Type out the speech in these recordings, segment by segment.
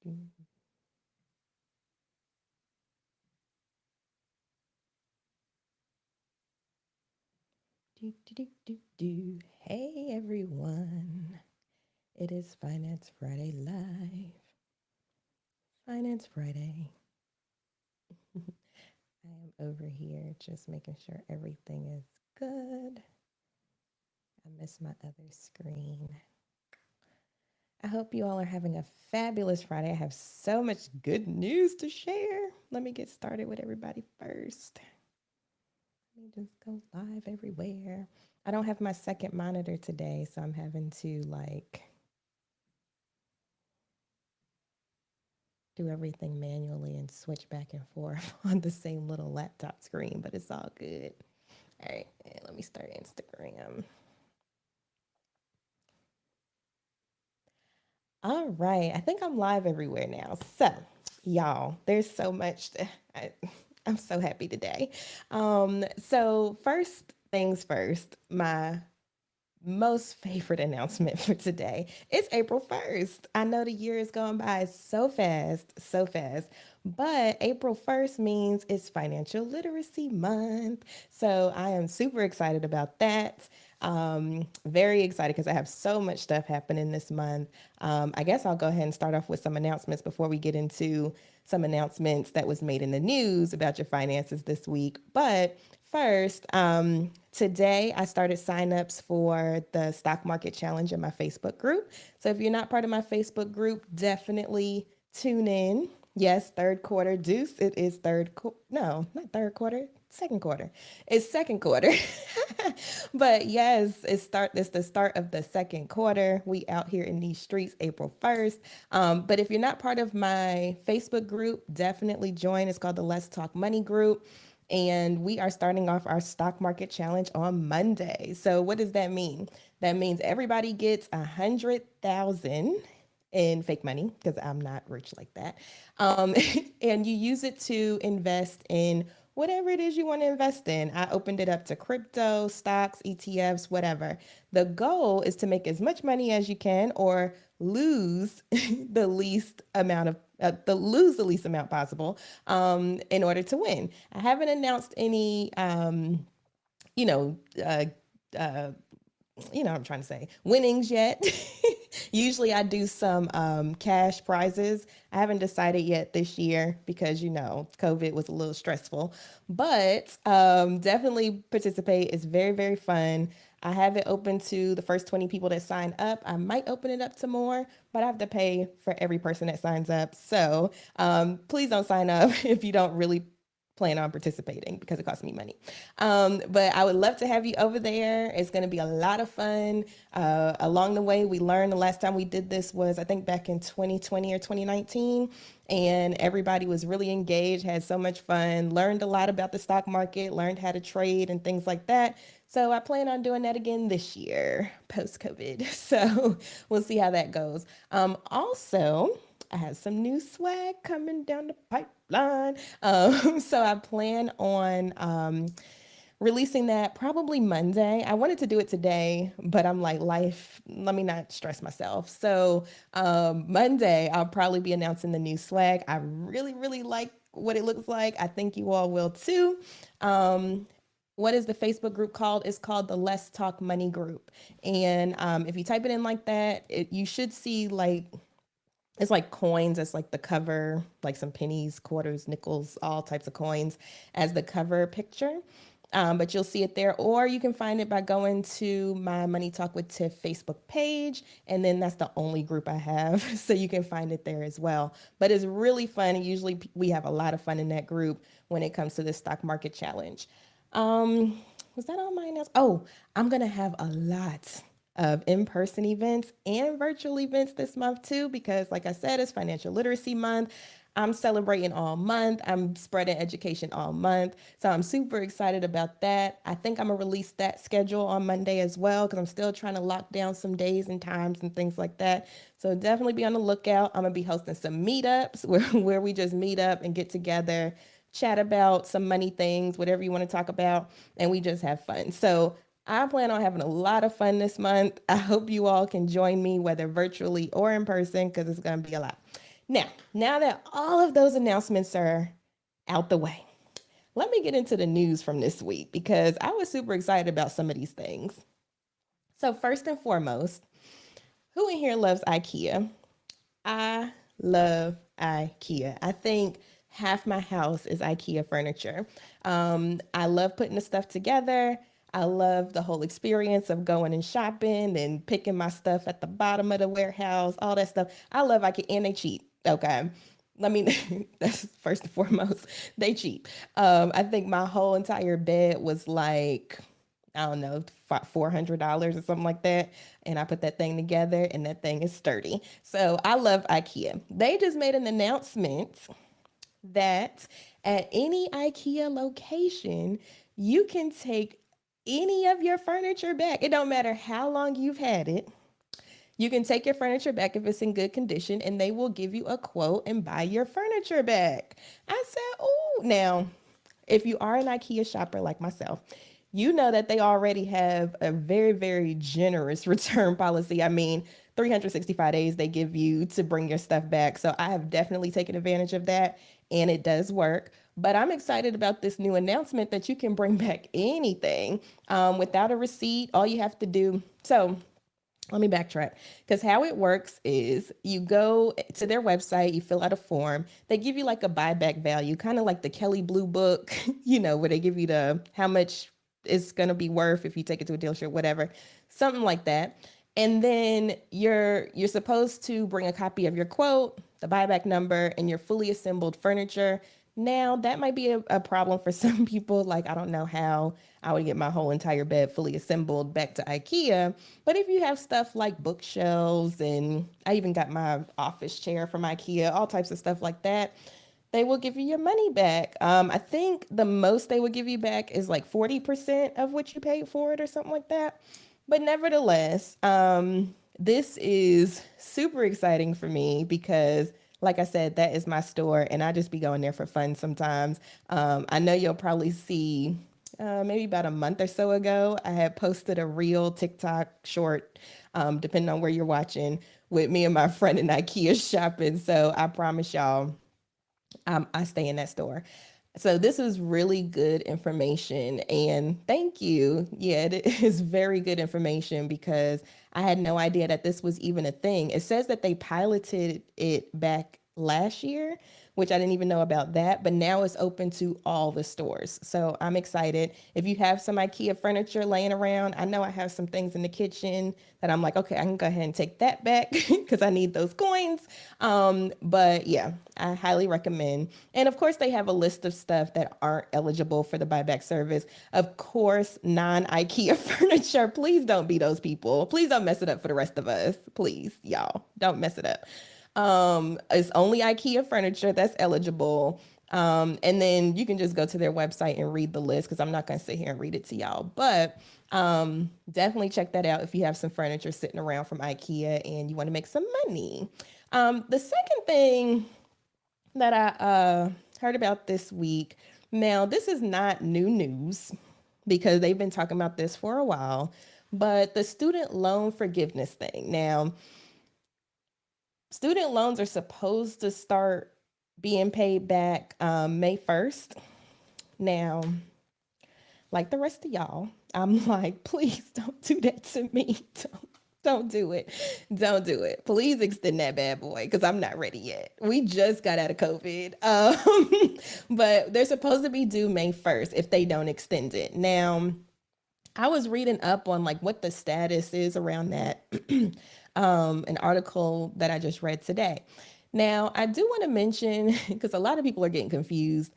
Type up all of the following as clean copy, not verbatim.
Do, do, do, do, do. Hey everyone, it is Finance Friday Live. Finance Friday. I am over here just making sure everything is good. I missed my other screen. I hope you all are having a fabulous Friday. I have so much good news to share. Let me get started with everybody first. Let me just go live everywhere. I don't have my second monitor today, so I'm having to do everything manually and switch back and forth on the same little laptop screen, but it's all good. All right, let me start Instagram. All right, I think I'm live everywhere now. So, y'all, there's so much. I'm so happy today. So first things first, my most favorite announcement for today. It's April 1st. I know the year is going by so fast, so fast. But April 1st means it's Financial Literacy Month. So I am super excited about that. Very excited because I have so much stuff happening this month. I guess I'll go ahead and start off with some announcements before we get into some announcements that was made in the news about your finances this week. But first, today I started signups for the stock market challenge in my Facebook group. So if you're not part of my Facebook group, definitely tune in. Yes, third quarter deuce. It is no, not third quarter, second quarter. It's second quarter. But yes, it's the start of the second quarter. We out here in these streets April 1st. But if you're not part of my Facebook group, definitely join. It's called the Let's Talk Money group. And we are starting off our stock market challenge on Monday. So what does that mean? That means everybody gets 100,000 in fake money because I'm not rich like that. And you use it to invest in whatever it is you want to invest in. I opened it up to crypto, stocks, ETFs, whatever. The goal is to make as much money as you can or lose the least amount of lose the least amount possible in order to win. I haven't announced any, you know, uh, uh, I'm trying to say winnings yet. Usually I do some cash prizes. I haven't decided yet this year because, COVID was a little stressful, but definitely participate. It's very, very fun. I have it open to the first 20 people that sign up. I might open it up to more, but I have to pay for every person that signs up. So please don't sign up if you don't really plan on participating because it costs me money. But I would love to have you over there. It's going to be a lot of fun. Along the way, we learned the last time we did this was, I think, back in 2020 or 2019. And everybody was really engaged, had so much fun, learned a lot about the stock market, learned how to trade and things like that. So I plan on doing that again this year, post COVID. So we'll see how that goes. Also, I have some new swag coming down the pipeline. So I plan on releasing that probably Monday. I wanted to do it today, but I'm like, life, let me not stress myself. So Monday, I'll probably be announcing the new swag. I really, really like what it looks like. I think you all will too. What is the Facebook group called? It's called the Let's Talk Money group. And if you type it in like that, you should see it's like coins as like the cover, like some pennies, quarters, nickels, all types of coins as the cover picture. But you'll see it there, or you can find it by going to my Money Talk with Tiff Facebook page, and then that's the only group I have, so you can find it there as well. But it's really fun, and usually we have a lot of fun in that group when it comes to the stock market challenge. Was that all my announcements? Oh, I'm gonna have a lot of in-person events and virtual events this month too, because like I said, it's Financial Literacy Month. I'm celebrating all month. I'm spreading education all month. So I'm super excited about that. I think I'm gonna release that schedule on Monday as well because I'm still trying to lock down some days and times and things like that. So definitely be on the lookout. I'm gonna be hosting some meetups where we just meet up and get together, chat about some money things, whatever you want to talk about, and we just have fun. So I plan on having a lot of fun this month. I hope you all can join me, whether virtually or in person, because it's going to be a lot. Now that all of those announcements are out the way, let me get into the news from this week because I was super excited about some of these things. So, first and foremost, who in here loves IKEA? I love IKEA. I think half my house is IKEA furniture. I love putting the stuff together. I love the whole experience of going and shopping and picking my stuff at the bottom of the warehouse, all that stuff. I love IKEA and they cheap. Okay. Let me, that's first and foremost, they cheap. I think my whole entire bed was like, I don't know, $400 or something like that. And I put that thing together and that thing is sturdy. So I love IKEA. They just made an announcement that at any IKEA location, you can take any of your furniture back. It don't matter how long you've had it. You can take your furniture back if it's in good condition and they will give you a quote and buy your furniture back. I said, oh, now if you are an IKEA shopper like myself, you know that they already have a very, very generous return policy. I mean, 365 days they give you to bring your stuff back. So I have definitely taken advantage of that and it does work. But I'm excited about this new announcement that you can bring back anything without a receipt. All you have to do. So let me backtrack because how it works is you go to their website, you fill out a form, they give you like a buyback value, kind of like the Kelly Blue Book, where they give you the how much it's going to be worth if you take it to a dealership, whatever, something like that. And then you're supposed to bring a copy of your quote, the buyback number, and your fully assembled furniture. Now, that might be a problem for some people. Like, I don't know how I would get my whole entire bed fully assembled back to IKEA. But if you have stuff like bookshelves, and I even got my office chair from IKEA, all types of stuff like that, they will give you your money back. I think the most they would give you back is like 40% of what you paid for it or something like that. But nevertheless, this is super exciting for me because, like I said, that is my store and I just be going there for fun sometimes. I know you'll probably see maybe about a month or so ago, I had posted a real TikTok short, depending on where you're watching, with me and my friend in IKEA shopping. So I promise y'all, I stay in that store. So this is really good information and thank you. Yeah, it is very good information because I had no idea that this was even a thing. It says that they piloted it back last year, which I didn't even know about that, but now it's open to all the stores. So I'm excited. If you have some IKEA furniture laying around, I know I have some things in the kitchen that I'm like, okay, I can go ahead and take that back because I need those coins. But yeah, I highly recommend. And of course, they have a list of stuff that aren't eligible for the buyback service. Of course, non IKEA furniture. Please don't be those people. Please don't mess it up for the rest of us. Please, y'all, don't mess it up. It's only IKEA furniture that's eligible. And then you can just go to their website and read the list because I'm not going to sit here and read it to y'all. But definitely check that out if you have some furniture sitting around from IKEA and you want to make some money. The second thing that I heard about this week, now this is not new news because they've been talking about this for a while, but the student loan forgiveness thing. Now, student loans are supposed to start being paid back May 1st. Now, like the rest of y'all, I'm like, please don't do that to me. Don't do it. Don't do it. Please extend that bad boy because I'm not ready yet. We just got out of COVID. But they're supposed to be due May 1st if they don't extend it. Now, I was reading up on like what the status is around that, an article that I just read today. Now, I do want to mention because a lot of people are getting confused.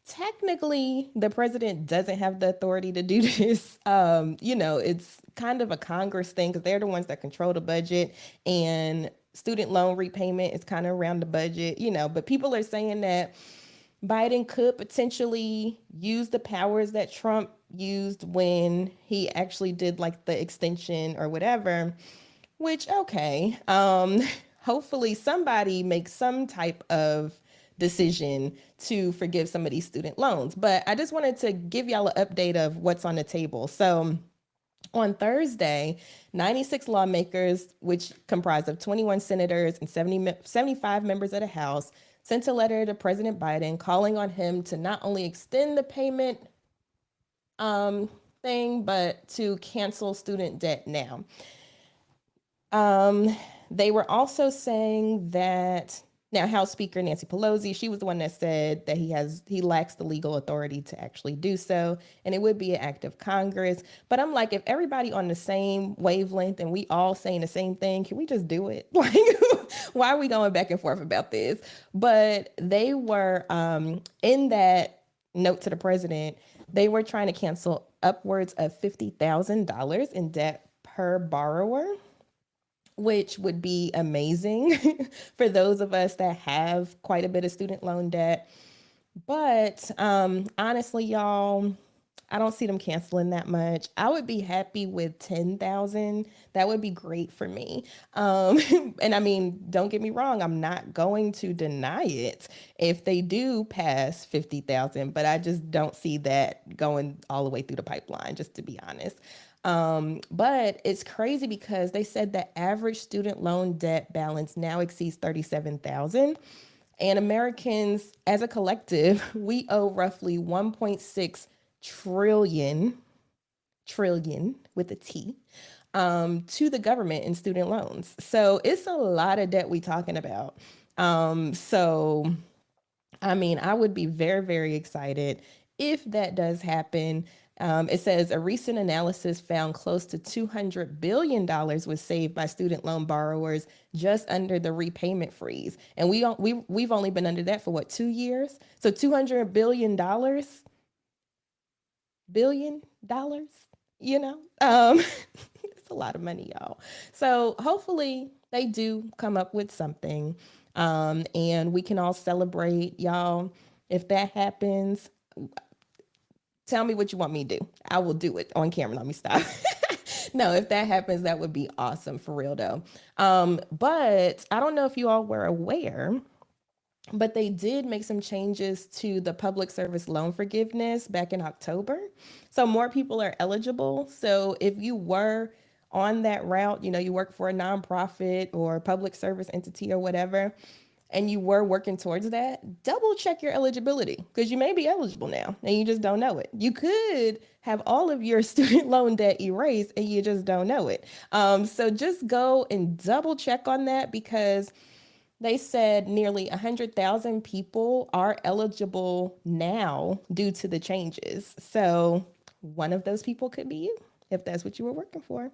Technically, the president doesn't have the authority to do this. It's kind of a Congress thing because they're the ones that control the budget, and student loan repayment is kind of around the budget, but people are saying that Biden could potentially use the powers that Trump used when he actually did like the extension or whatever, which, okay. Hopefully somebody makes some type of decision to forgive some of these student loans. But I just wanted to give y'all an update of what's on the table. So On Thursday, 96 lawmakers, which comprised of 21 senators and 75 members of the House, sent a letter to President Biden calling on him to not only extend the payment thing, but to cancel student debt now. Um, they were also saying that now House Speaker Nancy Pelosi, she was the one that said that he lacks the legal authority to actually do so, and it would be an act of Congress. But I'm like, if everybody on the same wavelength and we all saying the same thing, can we just do it? Like, why are we going back and forth about this? But they were in that note to the president, they were trying to cancel upwards of $50,000 in debt per borrower, which would be amazing for those of us that have quite a bit of student loan debt. But honestly, y'all, I don't see them canceling that much. I would be happy with 10,000. That would be great for me. And I mean, don't get me wrong, I'm not going to deny it if they do pass 50,000, but I just don't see that going all the way through the pipeline, just to be honest. But it's crazy because they said the average student loan debt balance now exceeds 37,000. And Americans as a collective, we owe roughly 1.6 trillion with a T to the government in student loans. So it's a lot of debt we talking about. So I mean, I would be very, very excited if that does happen. It says a recent analysis found close to $200 billion was saved by student loan borrowers just under the repayment freeze, and we've only been under that for what, 2 years? So $200 billion, you know, it's a lot of money, y'all. So hopefully they do come up with something, and we can all celebrate, y'all. If that happens, tell me what you want me to do. I will do it on camera. Let me stop. No, if that happens, that would be awesome for real though. But I don't know if you all were aware, but they did make some changes to the public service loan forgiveness back in October. So more people are eligible. So if you were on that route, you know, you work for a nonprofit or public service entity or whatever, and you were working towards that, double check your eligibility because you may be eligible now and you just don't know it. You could have all of your student loan debt erased and you just don't know it. So just go and double check on that because they said nearly 100,000 people are eligible now due to the changes. So one of those people could be you if that's what you were working for.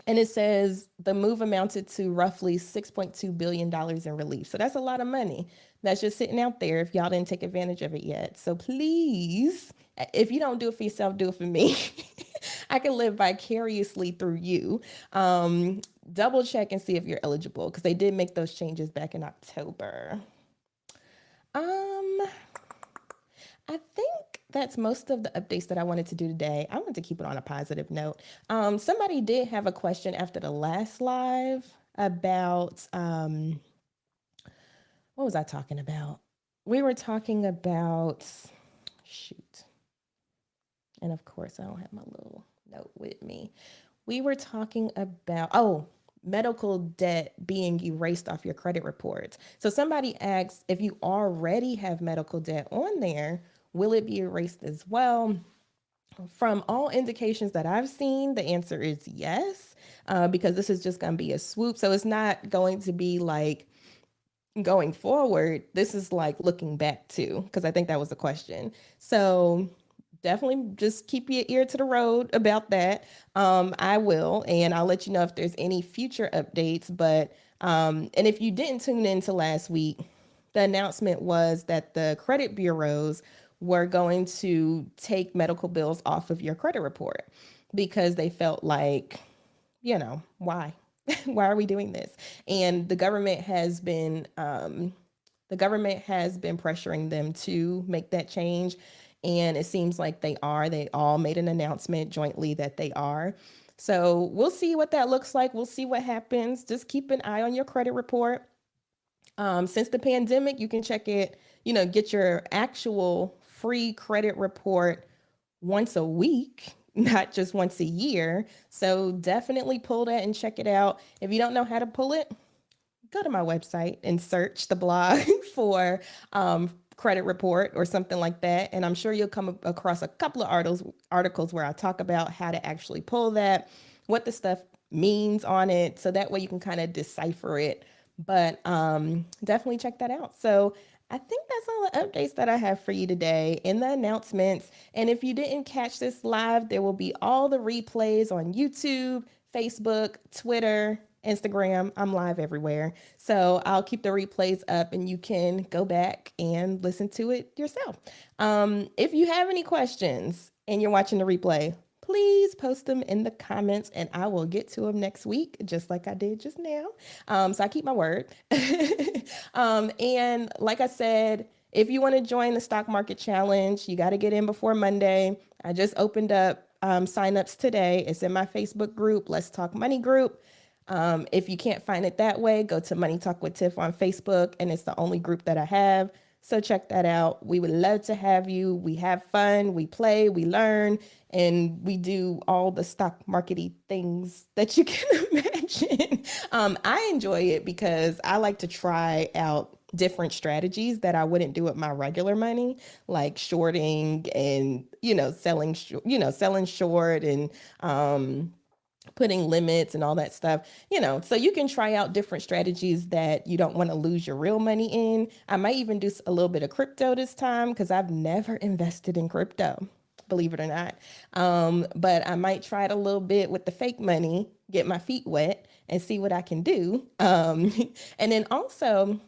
And it says the move amounted to roughly $6.2 billion in relief. So that's a lot of money that's just sitting out there if y'all didn't take advantage of it yet. So please, if you don't do it for yourself, do it for me. I can live vicariously through you. Double check and see if you're eligible because they did make those changes back in October. Um, I think that's most of the updates that I wanted to do today. I wanted to keep it on a positive note. Somebody did have a question after the last live about what was I talking about? We were talking about shoot. And of course, I don't have my little note with me. We were talking about medical debt being erased off your credit reports. So somebody asked if you already have medical debt on there, will it be erased as well? From all indications that I've seen, the answer is yes, because this is just going to be a swoop. So it's not going to be like going forward. This is like looking back too, because I think that was the question. So definitely just keep your ear to the road about that. I will, and I'll let you know if there's any future updates. But and if you didn't tune into last week, the announcement was that the credit bureaus were going to take medical bills off of your credit report because they felt like, why? Why are we doing this? And the government has been pressuring them to make that change. And it seems like they are. They all made an announcement jointly that they are. So we'll see what that looks like. We'll see what happens. Just keep an eye on your credit report. Since the pandemic, you can check it, get your actual free credit report once a week not just once a year. So definitely pull that and check it out. If you don't know how to pull it, go to my website and search the blog for credit report or something like that. And I'm sure you'll come across a couple of articles where I talk about how to actually pull that, what the stuff means on it. So that way you can kind of decipher it. But definitely check that out. So I think that's all the updates that I have for you today in the announcements. And if you didn't catch this live, there will be all the replays on YouTube, Facebook, Twitter, Instagram. I'm live everywhere. So I'll keep the replays up and you can go back and listen to it yourself. If you have any questions and you're watching the replay, please post them in the comments and I will get to them next week, just like I did just now. So I keep my word. And like I said, if you want to join the stock market challenge, you got to get in before Monday. I just opened up signups today. It's in my Facebook group, Let's Talk Money group. If you can't find it that way, go to Money Talk with Tiff on Facebook, and it's the only group that I have. So check that out. We would love to have you. We have fun, we play, we learn, and we do all the stock markety things that you can imagine. I enjoy it because I like to try out different strategies that I wouldn't do with my regular money, like shorting and selling short and putting limits and all that stuff, so you can try out different strategies that you don't want to lose your real money in. I might even do a little bit of crypto this time because I've never invested in crypto, believe it or not. But I might try it a little bit with the fake money, get my feet wet and see what I can do. And then also,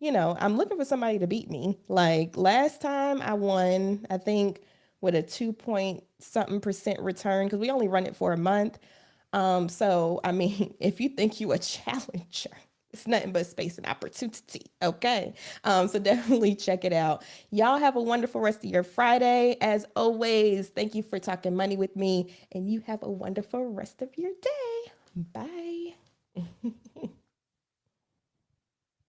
I'm looking for somebody to beat me. Like last time I won, I think with a 2 point something percent return because we only run it for a month. So I mean, if you think you a challenger, it's nothing but space and opportunity. Okay. So definitely check it out. Y'all have a wonderful rest of your Friday. As always, thank you for talking money with me, and you have a wonderful rest of your day. Bye.